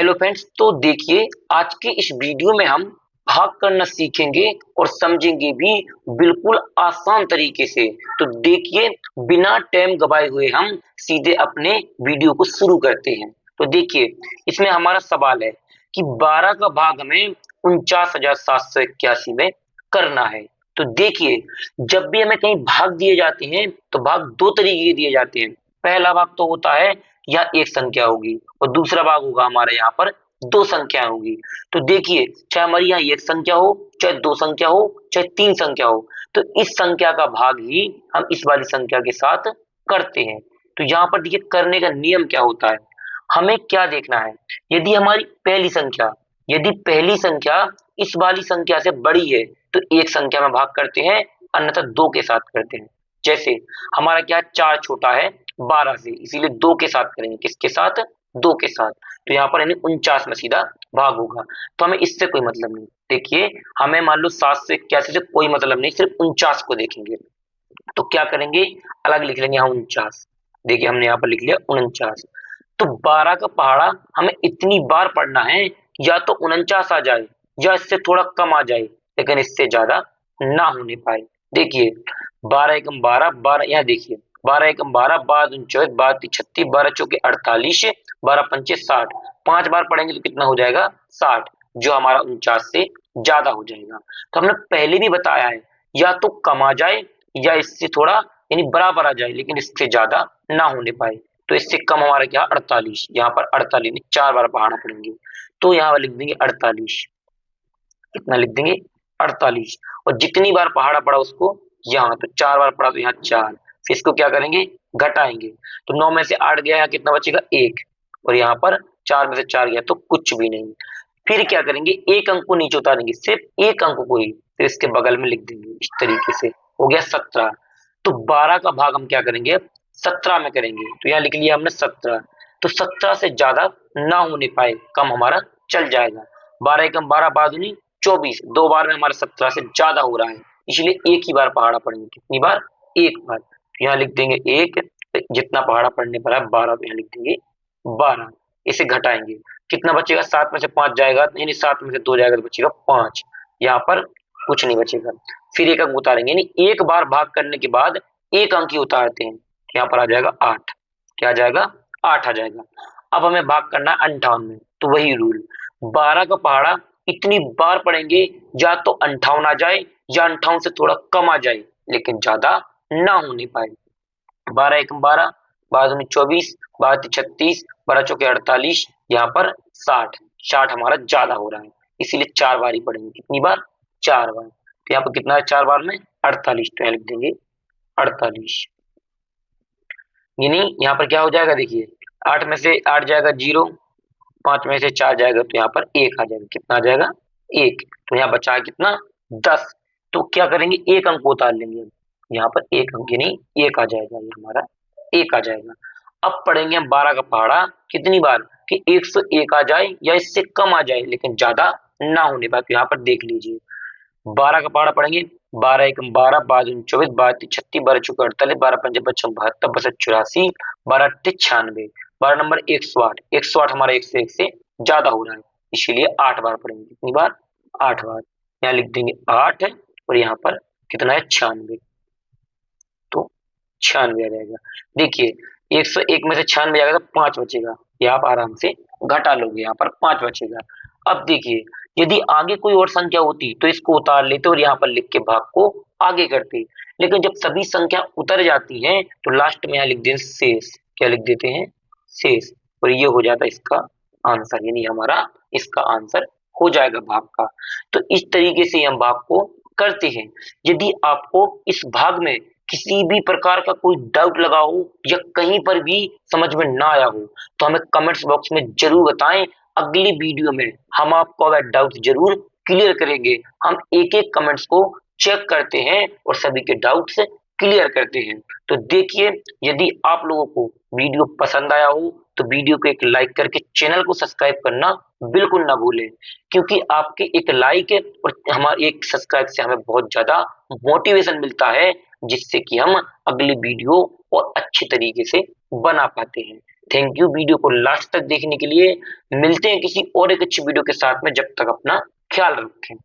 Hello friends, तो देखिए आज के इस वीडियो में हम भाग करना सीखेंगे और समझेंगे भी बिल्कुल आसान तरीके से। तो देखिए बिना टाइम गवाए हुए हम सीधे अपने वीडियो को शुरू करते हैं। तो देखिए इसमें हमारा सवाल है कि 12 का भाग हमें 49,781 में करना है। तो देखिए जब भी हमें कहीं भाग दिए जाते हैं तो भाग दो तरीके के दिए जाते हैं। पहला भाग तो होता है या एक संख्या होगी और दूसरा भाग होगा हमारे यहाँ पर दो संख्याएं होगी। तो देखिए चाहे हमारी यहाँ एक संख्या हो, चाहे दो संख्या हो, चाहे तीन संख्या हो, तो इस संख्या का भाग ही हम इस वाली संख्या के साथ करते हैं। तो यहाँ पर देखिए करने का नियम क्या होता है, हमें क्या देखना है। यदि हमारी पहली संख्या इस वाली संख्या से बड़ी है तो एक संख्या में भाग करते हैं, अन्यथा दो के साथ करते हैं। जैसे हमारा क्या चार छोटा है 12 से, इसीलिए दो के साथ करेंगे। किसके साथ? दो के साथ। तो यहाँ पर यानी 49 में सीधा भाग होगा। तो हमें इससे कोई मतलब नहीं। देखिए हमें मान लो 7 से 81 से कोई मतलब नहीं, सिर्फ 49 को देखेंगे। तो क्या करेंगे, अलग लिख लेंगे यहाँ 49। देखिए हमने यहाँ पर लिख लिया 49। तो 12 का पहाड़ा हमें इतनी बार पढ़ना है, या तो 49 आ जाए या इससे थोड़ा कम आ जाए, लेकिन इससे ज्यादा ना होने पाए। देखिए 12 एकम 12, 12 यहाँ देखिए 12 एकम 12, 12 दूनी 24, 12 तीन 36, 12 चौके 48, 12 पंचे 60। 5 बार पढ़ेंगे तो कितना हो जाएगा? 60, जो हमारा 49 से ज्यादा हो जाएगा। तो हमने पहले भी बताया है, या तो कम आ जाए या इससे थोड़ा यानी बराबर आ जाए, लेकिन इससे ज्यादा ना होने पाए। तो इससे कम हमारा क्या? 48। यहाँ पर 48 में 4 बार पढ़ाना पड़ेंगे। तो यहाँ पर लिख देंगे 48। कितना लिख देंगे? 48। और जितनी बार पहाड़ा पड़ा उसको यहाँ, तो 4 बार पड़ा तो यहाँ 4। फिर इसको क्या करेंगे? घटाएंगे। तो 9 में से 8 गया, यहाँ कितना बचेगा? 1। और यहाँ पर 4 में से 4 गया तो कुछ भी नहीं। फिर क्या करेंगे? एक अंक को नीचे उतारेंगे, सिर्फ एक अंक को ही, फिर इसके बगल में लिख देंगे। इस तरीके से हो गया 17। तो 12 का भाग हम क्या करेंगे? 17 में करेंगे। तो यहाँ लिख लिया हमने 17। तो 17 से ज्यादा ना होने पाए, कम हमारा चल जाएगा। 12 एकम 12, 12 दूनी 24, दो बार में हमारा 17 से ज्यादा हो रहा है, इसलिए एक ही बार पहाड़ा पढ़ेंगे। कितनी बार? एक बार। तो यहाँ लिख देंगे 1। जितना पहाड़ा पढ़ने पर है 12, तो यहाँ लिख देंगे 12। इसे घटाएंगे, कितना बचेगा? 7 में से 5 जाएगा, यानी 7 में से 2 जाएगा तो बचेगा 5। यहाँ पर कुछ नहीं बचेगा। फिर एक अंक उतारेंगे, यानी एक बार भाग करने के बाद एक अंक ही उतारते हैं। यहाँ पर आ जाएगा 8। क्या आ जाएगा? 8 आ जाएगा। अब हमें भाग करना है 58 में। तो वही रूल, 12 का पहाड़ा इतनी बार पढ़ेंगे या तो 58 आ जाए या 58 से थोड़ा कम आ जाए, लेकिन ज्यादा ना होने पाए। 12 एकम 12, 12 दूनी 24, 12 तीन 36, 12 चौके 48, यहाँ पर 60। 60 हमारा ज्यादा हो रहा है, इसीलिए 4 बार ही पढ़ेंगे। कितनी बार? 4 बार। तो यहाँ पर कितना है 4 बार में? 48। तो यहाँ लिख देंगे 48। यानी यहाँ पर क्या हो जाएगा? देखिए 8 में से 8 जाएगा 0, 5 में से 4 जाएगा तो यहाँ पर 1 आ जाएगा। कितना आ जाएगा? 1। तो यहाँ बचा है कितना? 10। तो क्या करेंगे? एक अंक को उतार लेंगे। यहाँ पर एक अंक यानी 1 आ जाएगा, ये हमारा 1 आ जाएगा। अब पढ़ेंगे हम 12 का पहाड़ा कितनी बार कि 101 आ जाए या इससे कम आ जाए, लेकिन ज्यादा ना होने पाए। तो यहाँ पर देख लीजिए 12 का पहाड़ा पढ़ेंगे, 12 एकम 12, 12 दूनी 24, 12 तीन 36, 12 चौके 48, 12 पंजे 55, 72, 62 84, 12 अट्ठे 96, 12 नंबर 108। 108 हमारा 101 से ज्यादा हो रहा है, इसीलिए 8 बार पढ़ेंगे। कितनी बार? 8 बार। यहाँ लिख देंगे 8 है, और यहाँ पर कितना है? 96। तो 96 आ जाएगा। देखिए 101 में से 96 जाएगा तो 5 बचेगा। ये आप आराम से घटा लोगे, यहाँ पर 5 बचेगा। अब देखिए यदि आगे कोई और संख्या होती तो इसको उतार लेते और यहाँ पर लिख के भाग को आगे करते, लेकिन जब सभी संख्या उतर जाती हैं तो लास्ट में यहाँ लिख देते शेष। क्या लिख देते हैं? शेष। और ये हो जाता है इसका आंसर, यानी हमारा इसका आंसर हो जाएगा भाग का। तो इस तरीके से हम भाग को करते हैं। यदि आपको इस भाग में किसी भी प्रकार का कोई डाउट लगा हो या कहीं पर भी समझ में ना आया हो तो हमें कमेंट्स बॉक्स में जरूर बताएं। अगली वीडियो में हम आपको वह डाउट जरूर क्लियर करेंगे। हम एक एक कमेंट्स को चेक करते हैं और सभी के डाउट्स क्लियर करते हैं। तो देखिए यदि आप लोगों को वीडियो पसंद आया हो तो वीडियो को एक लाइक करके चैनल को सब्सक्राइब करना बिल्कुल ना भूलें, क्योंकि आपके एक लाइक और हमारे एक सब्सक्राइब से हमें बहुत ज्यादा मोटिवेशन मिलता है, जिससे कि हम अगली वीडियो और अच्छे तरीके से बना पाते हैं। थैंक यू वीडियो को लास्ट तक देखने के लिए। मिलते हैं किसी और एक अच्छी वीडियो के साथ में, जब तक अपना ख्याल रखें।